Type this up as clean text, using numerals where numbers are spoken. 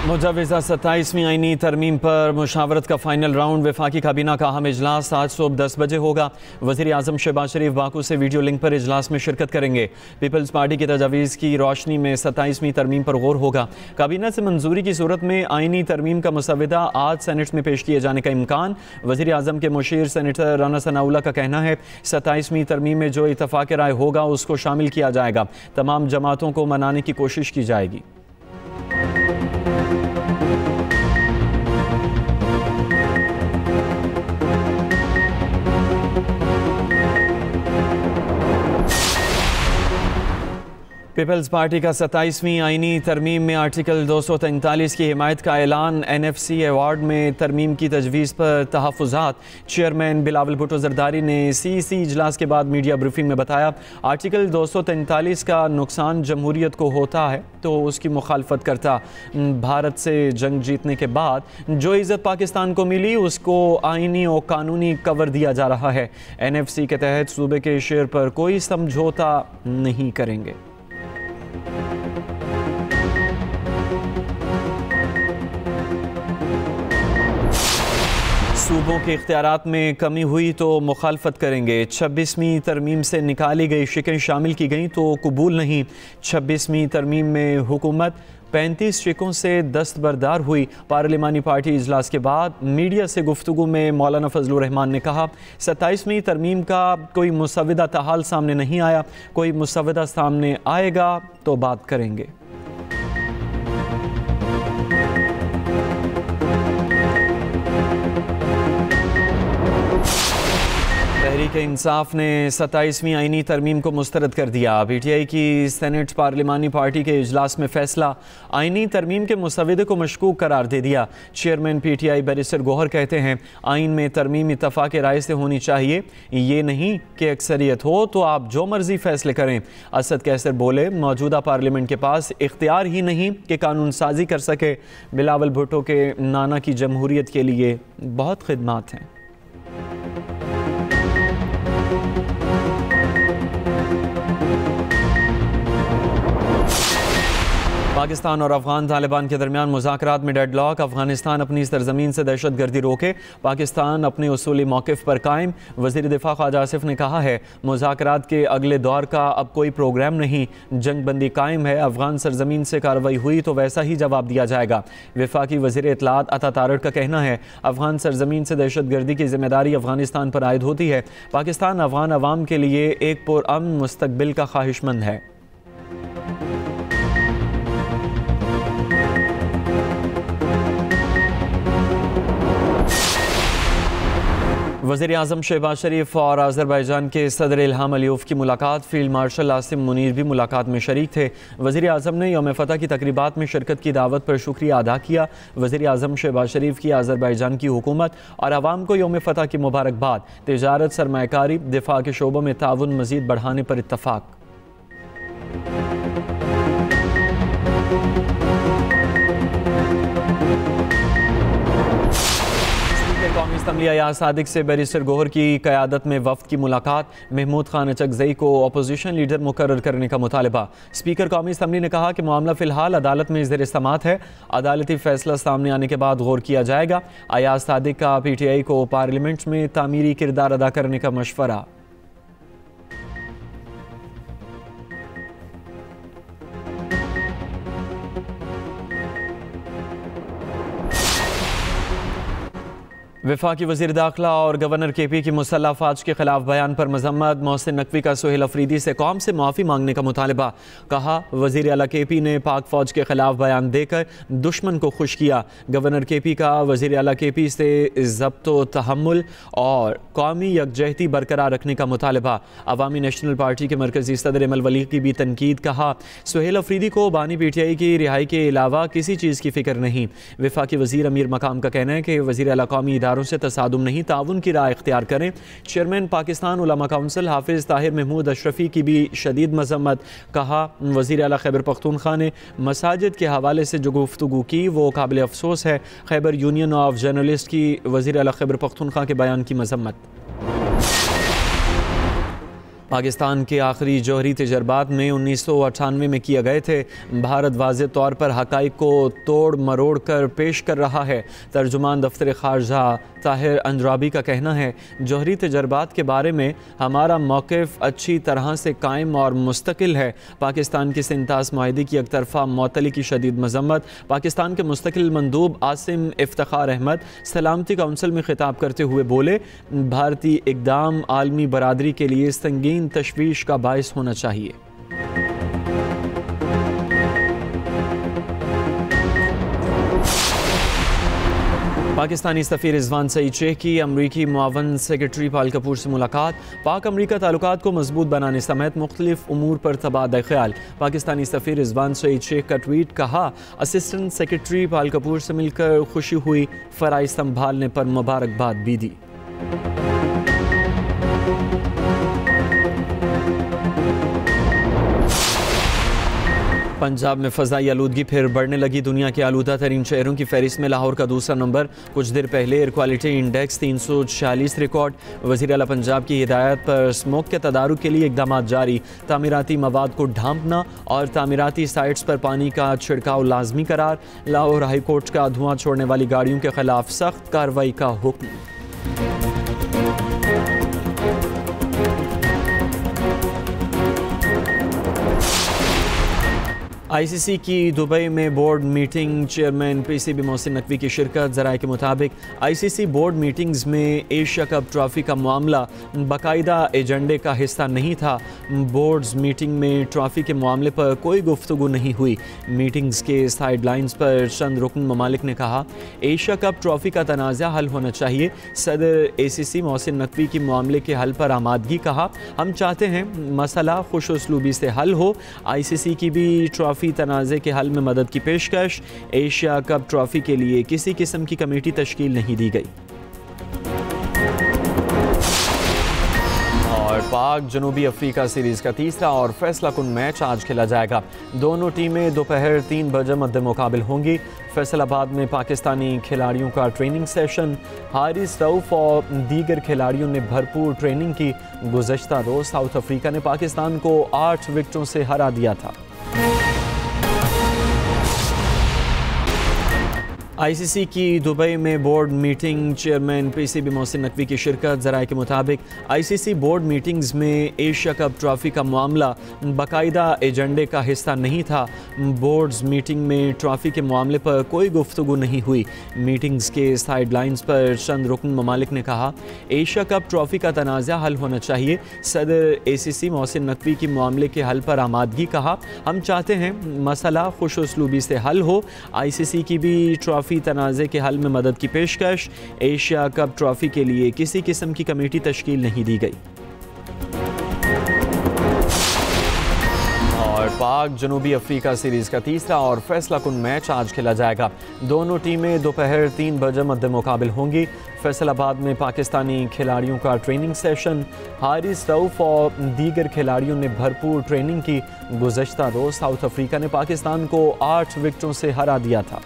मुजव्वज़ा 27वीं आईनी तरमीम पर मुशावरत का फाइनल राउंड वफाकी काबीना का अहम इजलास आज सुबह 10 बजे होगा। वज़ीर आज़म शहबाज शरीफ बाकू से वीडियो लिंक पर इजलास में शिरकत करेंगे। पीपल्स पार्टी की तजावीज़ की रोशनी में 27वीं तरमीम पर गौर होगा। काबीना से मंजूरी की सूरत में आईनी तरमीम का मुसवदा आज सेनेट में पेश किए जाने का इम्कान। वज़ीर आज़म के मुशीर सेनेटर राना सनाउल्लाह का कहना है 27वीं तरमीम में जो इत्तफ़ाक़ राय होगा उसको शामिल किया जाएगा। तमाम जमातों को मनाने की कोशिश की जाएगी। पीपल्स पार्टी का 27वीं आईनी तरमीम में आर्टिकल 243 की हिमायत का ऐलान। NFC अवार्ड में तरमीम की तजवीज़ पर तहफ़्फ़ुज़ात। चेयरमैन बिलावल भुट्टो ज़रदारी ने CEC इजलास के बाद मीडिया ब्रीफिंग में बताया आर्टिकल 243 का नुकसान जमहूरियत को होता है तो उसकी मुखालफत करता। भारत से जंग जीतने के बाद जो इज़्ज़त पाकिस्तान को मिली उसको आईनी और कानूनी कवर दिया जा रहा है। NFC के तहत सूबे के शेयर पर कोई समझौता नहीं करेंगे। सूबों के इख्तियारात में कमी हुई तो मुखालफत करेंगे। 26वीं तरमीम से निकाली गई शिकें शामिल की गई तो कबूल नहीं। 26वीं तरमीम में हुकूमत 35 शिकों से दस्तबरदार हुई। पार्लिमानी पार्टी इजलास के बाद मीडिया से गुफ्तगू में मौलाना फजलुर रहमान ने कहा 27वीं तरमीम का कोई मुसवदा ताहाल सामने नहीं आया, कोई मुसवदा सामने आएगा तो बात करेंगे। तहरीक-ए-इंसाफ ने 27वीं आईनी तरमीम को मुस्तरद कर दिया। PTI की सेनेट पार्लिमानी पार्टी के इजलास में फैसला। आईनी तरमीम के मुसवदे को मशकूक करार दे दिया। चेयरमैन PTI बैरिस्टर गौहर कहते हैं आइन में तरमीम इत्तफाक राय से होनी चाहिए, ये नहीं कि अक्सरियत हो तो आप जो मर्जी फैसले करें। असद कैसर बोले मौजूदा पार्लियामेंट के पास इख्तियार ही नहीं कि कानून साजी कर सके। बिलावल भुट्टो के नाना की जमहूरियत के लिए बहुत खिदमात हैं। पाकिस्तान और अफगान तालिबान के दरमियान मुज़ाकरात में डेडलॉक। अफगानिस्तान अपनी सरजमीन से दहशतगर्दी रोके, पाकिस्तान अपने उसूली मौक़िफ़ पर कायम। वज़ीर दिफ़ा ख्वाजा आसिफ ने कहा है मुज़ाकरात के अगले दौर का अब कोई प्रोग्राम नहीं, जंग बंदी कायम है। अफगान सरजमीन से कार्रवाई हुई तो वैसा ही जवाब दिया जाएगा। वफाकी वज़ीर इत्तलात अता तारड़ का कहना है अफगान सरजमीन से दहशतगर्दी की जिम्मेदारी अफगानिस्तान पर आयद होती है। पाकिस्तान अफगान अवाम के लिए एक पुरअमन मुस्तकबिल का ख्वाहिशमंद है। वज़ीर आज़म शहबाज शरीफ और अज़रबैजान के सदर इल्हाम अलीयव की मुलाकात। फील्ड मार्शल आसिम मुनीर भी मुलाकात में शरीक थे। वज़ीर आज़म ने यौम फ़तह की तकरीबात में शिरकत की दावत पर शुक्रिया अदा किया। वज़ीर आज़म शहबाज शरीफ की अज़रबैजान की हुकूमत और आवाम को यौम फ़तह की मुबारकबाद। तिजारत, सरमायाकारी, दिफा के शोबों में ताउन मज़ीद बढ़ाने पर इत्तफ़ाक़। कौमी असम्बली अयाज सादिक से बैरिस्टर गौहर की क़यादत में वफ़द की मुलाकात। महमूद खान अचकज़ई को अपोजिशन लीडर मुकर्रर करने का मुतालबा। स्पीकर कौमी असम्बली ने कहा कि मामला फ़िलहाल अदालत में ज़ेर समाअत है, अदालती फ़ैसला सामने आने के बाद गौर किया जाएगा। अयाज सादिक का PTI को पार्लियामेंट में तामीरी किरदार अदा करने का मशवरा। वफाकी वज़ीर दाखिला और गवर्नर KP की मुसल्लह फ़ौज के खिलाफ बयान पर मज़म्मत। मोहसिन नकवी का सुहेल अफरीदी से कौम से माफ़ी मांगने का मुतालबा। कहा वज़ीर आला KP ने पाक फ़ौज के खिलाफ बयान देकर दुश्मन को खुश किया। गवर्नर KP का वज़ीर आला KP से ज़ब्त व तहम्मुल और कौमी यकजहती बरकरार रखने का मुतालबा। अवामी नेशनल पार्टी के मरकज़ी सदर एमल वली की भी तनकीद। कहा सुहेल अफरीदी को बानी PTI की रिहाई के अलावा किसी चीज़ की फ़िक्र नहीं। वफाकी वज़ीर अमीर मकाम का कहना है कि वज़ीर आला कौमी इदारों से तसादुम नहीं, ताउन की राह इख्तियार करें। चेयरमैन पाकिस्तान उलमा काउंसिल हाफिज़ ताहिर महमूद अशरफी की भी शदीद मज़म्मत। कहा वज़ीर आला खैबर पख्तूनख्वा ने मसाजिद के हवाले से जो गुफ्तगू की वो काबिल अफसोस है। खैबर यूनियन ऑफ जर्नलिस्ट की वज़ीर आला खैबर पख्तूनख्वा के बयान की मज़म्मत। पाकिस्तान के आखिरी जौहरी तजर्बात में 1998 में किए गए थे। भारत वाज़े तौर पर हक़ाइक़ को तोड़ मरोड़ कर पेश कर रहा है। तर्जुमान दफ्तर ख़ारजा ताहिर अंद्राबी का कहना है, जौहरी तजर्बात के बारे में हमारा मौक़िफ़ अच्छी तरह से कायम और मुस्तकिल है। पाकिस्तान के सिंतास माहिदे की एकतरफ़ा मअतली की शदीद मज़म्मत। पाकिस्तान के मुस्तकिल मंदूब आसिम इफ्तिखार अहमद सलामती काउंसिल में खिताब करते हुए बोले, भारतीय इक़दाम आलमी बरादरी के लिए संगीन तशवीश का बायस होना चाहिए। पाकिस्तानी सफ़ीर रिजवान सईद शेख की अमरीकी मुआवन सेक्रेटरी पाल कपूर से मुलाकात। पाक अमरीका ताल्लुकात को मजबूत बनाने समेत मुख्तलिफ उमूर पर तबादला ख्याल। पाकिस्तानी सफ़ीर रिजवान सईद शेख का ट्वीट, कहा असिस्टेंट सेक्रेटरी पाल कपूर से मिलकर खुशी हुई, फ़राइज़ संभालने पर मुबारकबाद भी दी। पंजाब में फ़ज़ाई आलूदगी फिर बढ़ने लगी। दुनिया के आलूदा तरीन शहरों की फहरिस्त में लाहौर का दूसरा नंबर। कुछ देर पहले एयर क्वालिटी इंडेक्स 346 रिकॉर्ड। वज़ीर आला पंजाब की हिदायत पर स्मोक के तदारुक के लिए इक़दाम जारी। तामीराती मवाद को ढांपना और तामीराती साइट्स पर पानी का छिड़काव लाजमी करार। लाहौर हाई कोर्ट का धुआं छोड़ने वाली गाड़ियों के खिलाफ सख्त कार्रवाई का हुक्म। ICC की दुबई में board meeting. Chairman PCB Mohsin Naqvi की शिरकत। ज़राए के मुताबिक ICC बोर्ड मीटिंग्स में एशिया कप ट्रॉफ़ी का मामला बाकायदा एजेंडे का हिस्सा नहीं था। बोर्ड्स मीटिंग में ट्रॉफ़ी के मामले पर कोई गुफ्तगू नहीं हुई। मीटिंग्स के साइड लाइन्स पर चंद रुकन ममालिक ने कहा, एशिया कप ट्रॉफ़ी का तनाज़ा हल होना चाहिए। सदर ACC मोहसिन नकवी की मामले के हल पर आमादगी। कहा, हम चाहते हैं मसला खुश उसलूबी से हल हो। ICC की भी ट्रॉफ़ी तनाज़े के हल में मदद की पेशकश। एशिया कप ट्रॉफ़ी के लिए किसी किस्म की कमेटी तश्कील नहीं दी गई। और पाक जनूबी अफ्रीका सीरीज़ का तीसरा और फैसला कुन मैच आज खेला जाएगा। दोनों टीमें दोपहर 3 बजे मद्दे मुकाबिल होंगी। फैसलाबाद में पाकिस्तानी खिलाड़ियों का ट्रेनिंग सेशन। हारिस रऊफ और दीगर खिलाड़ियों ने भरपूर ट्रेनिंग की। गुज़श्ता रोज़ साउथ अफ्रीका ने पाकिस्तान को 8 विकेटों से हरा दिया था। ICC की दुबई में board meeting. Chairman PCB Mohsin Naqvi की शिरकत। ज़राए के मुताबिक ICC बोर्ड मीटिंग्स में एशिया कप ट्रॉफ़ी का मामला बाकायदा एजेंडे का हिस्सा नहीं था। बोर्ड्स मीटिंग में ट्रॉफ़ी के मामले पर कोई गुफ्तगू नहीं हुई। मीटिंग्स के साइड लाइन्स पर चंद रुकन ममालिक ने कहा, एशिया कप ट्रॉफ़ी का तनाज़ा हल होना चाहिए। सदर ACC मोहसिन नकवी की मामले के हल पर आमादगी। कहा, हम चाहते हैं मसला खुश उसलूबी से हल हो। ICC की भी ट्रॉफ़ी तनाज़े के हल में मदद की पेशकश। एशिया कप ट्रॉफ़ी के लिए किसी किस्म की कमेटी तश्कील नहीं दी गई। और पाक जनूबी अफ्रीका सीरीज़ का तीसरा और फैसला कुन मैच आज खेला जाएगा। दोनों टीमें दोपहर 3 बजे मद्दे मुकाबिल होंगी। फैसलाबाद में पाकिस्तानी खिलाड़ियों का ट्रेनिंग सेशन। हारिस रऊफ और दीगर खिलाड़ियों ने भरपूर ट्रेनिंग की। गुज़श्ता रोज़ साउथ अफ्रीका ने पाकिस्तान को 8 विकेटों से हरा दिया था।